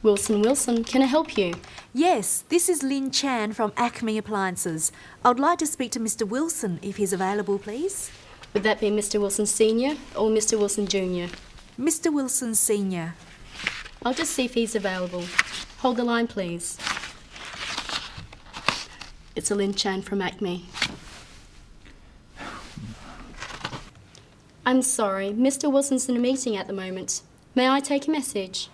Wilson, can I help you? Yes, this is Lynn Chan from Acme Appliances. I would like to speak to Mr. Wilson if he's available, please. Would that be Mr. Wilson Sr. or Mr. Wilson Jr.? Mr. Wilson Sr. I'll just see if he's available. Hold the line, please. It's Lynn Chan from Acme. I'm sorry, Mr. Wilson's in a meeting at the moment. May I take a message?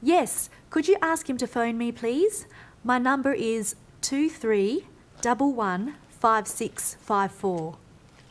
Yes, could you ask him to phone me, please? My number is 23115654.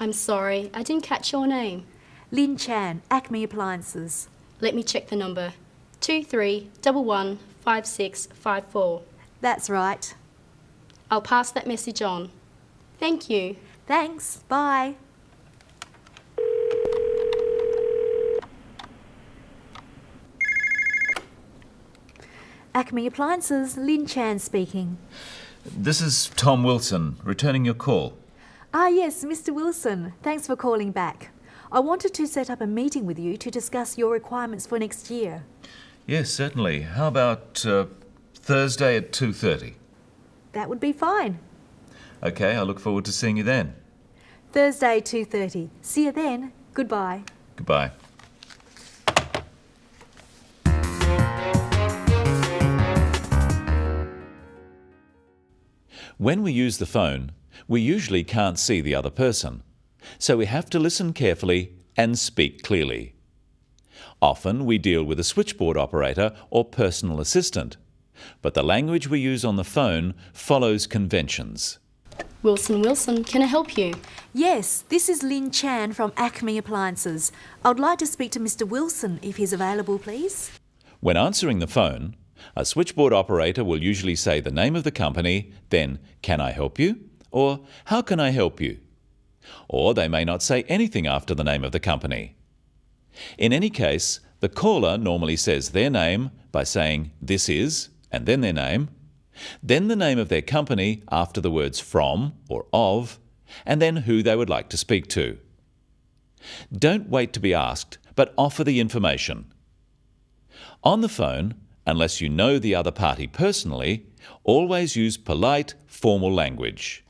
I'm sorry, I didn't catch your name. Lynn Chan, Acme Appliances. Let me check the number. 23115654. That's right. I'll pass that message on. Thank you. Thanks, bye. Acme Appliances, Lynn Chan speaking. This is Tom Wilson, returning your call. Ah yes, Mr. Wilson, thanks for calling back. I wanted to set up a meeting with you to discuss your requirements for next year. Yes, certainly. How about Thursday at 2:30? That would be fine. Okay, I look forward to seeing you then. Thursday, 2:30. See you then. Goodbye. Goodbye. When we use the phone, we usually can't see the other person, so we have to listen carefully and speak clearly. Often we deal with a switchboard operator or personal assistant, but the language we use on the phone follows conventions. Wilson, can I help you? Yes, this is Lynn Chan from Acme Appliances. I would like to speak to Mr. Wilson if he's available, please. When answering the phone, a switchboard operator will usually say the name of the company, then, "Can I help you?" or "How can I help you?" Or they may not say anything after the name of the company. In any case, the caller normally says their name by saying "this is" and then their name, then the name of their company after the words "from" or "of", and then who they would like to speak to. Don't wait to be asked, but offer the information. On the phone, unless you know the other party personally, always use polite, formal language.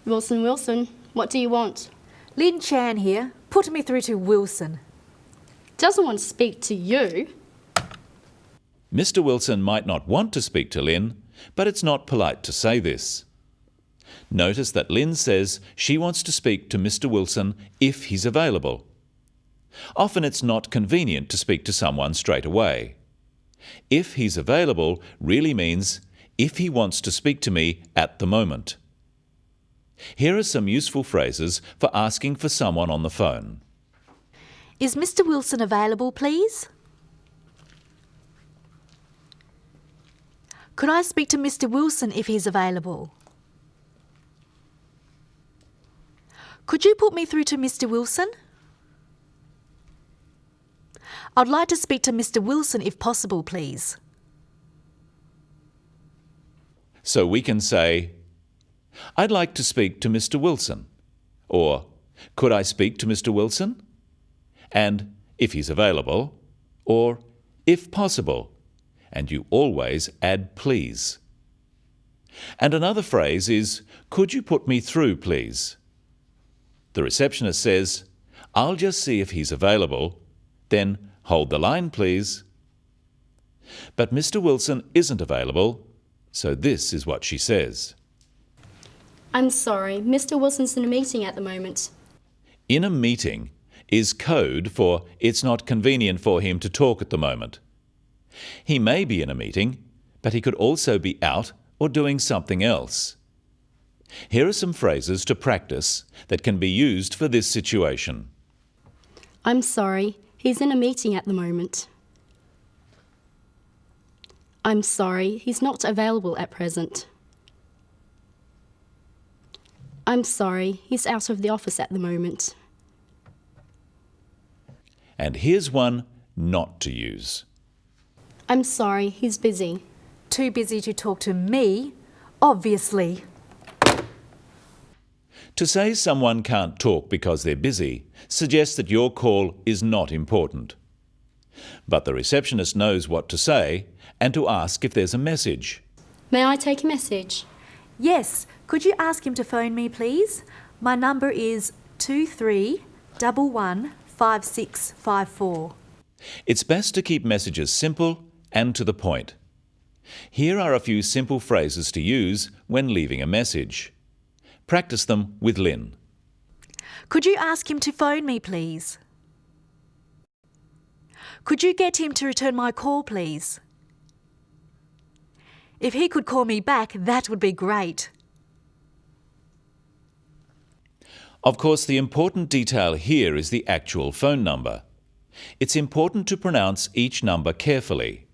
Wilson, what do you want? Lynn Chan here. Put me through to Wilson. Doesn't want to speak to you. Mr. Wilson might not want to speak to Lynn, but it's not polite to say this. Notice that Lynn says she wants to speak to Mr. Wilson if he's available. Often it's not convenient to speak to someone straight away. If he's available really means if he wants to speak to me at the moment. Here are some useful phrases for asking for someone on the phone. Is Mr. Wilson available, please? Could I speak to Mr. Wilson if he's available? Could you put me through to Mr. Wilson? I'd like to speak to Mr. Wilson if possible, please. So we can say, "I'd like to speak to Mr. Wilson," or "Could I speak to Mr. Wilson?" and "if he's available," or "if possible," and you always add "please." And another phrase is, "Could you put me through, please?" The receptionist says, "I'll just see if he's available," then "Hold the line, please." But Mr. Wilson isn't available, so this is what she says. I'm sorry, Mr. Wilson's in a meeting at the moment. "In a meeting" is code for it's not convenient for him to talk at the moment. He may be in a meeting, but he could also be out or doing something else. Here are some phrases to practice that can be used for this situation. I'm sorry, he's in a meeting at the moment. I'm sorry, he's not available at present. I'm sorry, he's out of the office at the moment. And here's one not to use. I'm sorry, he's busy. Too busy to talk to me, obviously. To say someone can't talk because they're busy suggests that your call is not important. But the receptionist knows what to say and to ask if there's a message. May I take a message? Yes, could you ask him to phone me, please? My number is 23115654. It's best to keep messages simple and to the point. Here are a few simple phrases to use when leaving a message. Practice them with Lynn. Could you ask him to phone me, please? Could you get him to return my call, please? If he could call me back, that would be great. Of course, the important detail here is the actual phone number. It's important to pronounce each number carefully.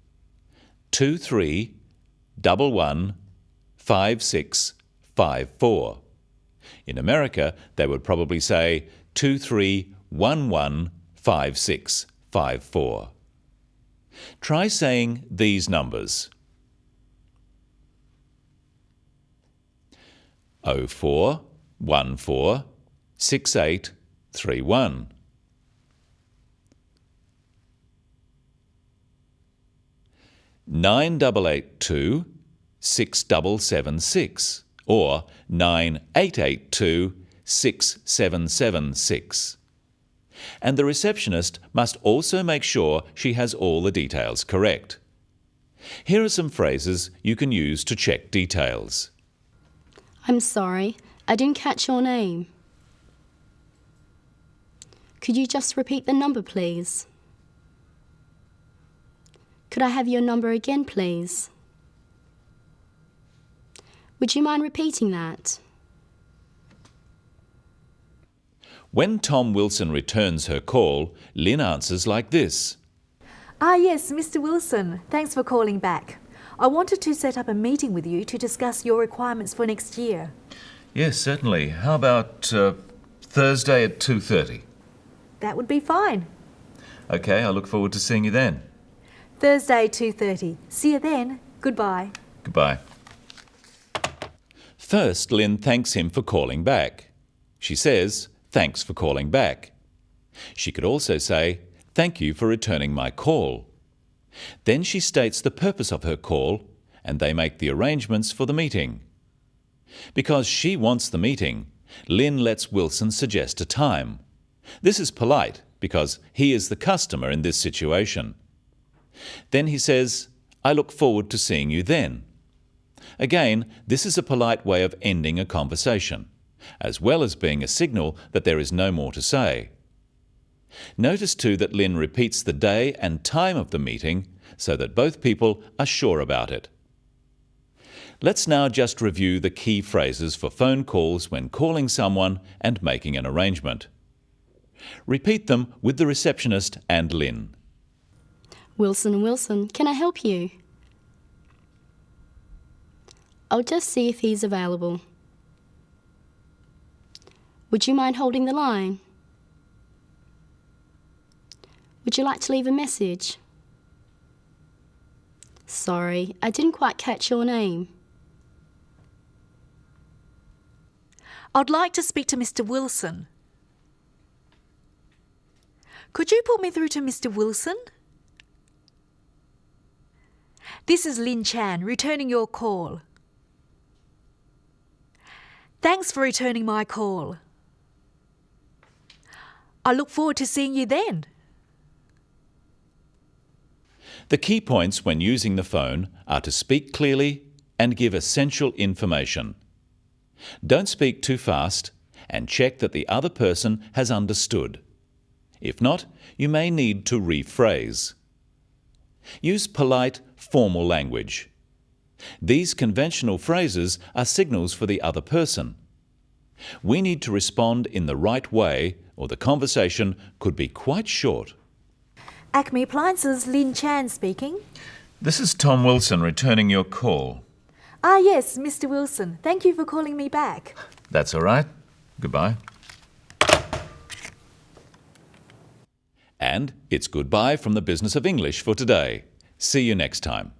23115654. In America, they would probably say 23115654. Try saying these numbers. 04146831. 98826776 or 98826776. And the receptionist must also make sure she has all the details correct. Here are some phrases you can use to check details. I'm sorry, I didn't catch your name. Could you just repeat the number, please? Could I have your number again, please? Would you mind repeating that? When Tom Wilson returns her call, Lynn answers like this. Ah yes, Mr. Wilson, thanks for calling back. I wanted to set up a meeting with you to discuss your requirements for next year. Yes, certainly. How about Thursday at 2:30? That would be fine. Okay, I look forward to seeing you then. Thursday, 2:30. See you then. Goodbye. Goodbye. First, Lynn thanks him for calling back. She says, "Thanks for calling back." She could also say, "Thank you for returning my call." Then she states the purpose of her call, and they make the arrangements for the meeting. Because she wants the meeting, Lynn lets Wilson suggest a time. This is polite because he is the customer in this situation. Then he says, "I look forward to seeing you then." Again, this is a polite way of ending a conversation, as well as being a signal that there is no more to say. Notice too that Lynn repeats the day and time of the meeting so that both people are sure about it. Let's now just review the key phrases for phone calls when calling someone and making an arrangement. Repeat them with the receptionist and Lynn. Wilson, Wilson, can I help you? I'll just see if he's available. Would you mind holding the line? Would you like to leave a message? Sorry, I didn't quite catch your name. I'd like to speak to Mr. Wilson. Could you put me through to Mr. Wilson? This is Lynn Chan, returning your call. Thanks for returning my call. I look forward to seeing you then. The key points when using the phone are to speak clearly and give essential information. Don't speak too fast and check that the other person has understood. If not, you may need to rephrase. Use polite, formal language. These conventional phrases are signals for the other person. We need to respond in the right way or the conversation could be quite short. Acme Appliances, Lynn Chan speaking. This is Tom Wilson returning your call. Ah yes, Mr. Wilson. Thank you for calling me back. That's all right. Goodbye. And it's goodbye from the Business of English for today. See you next time.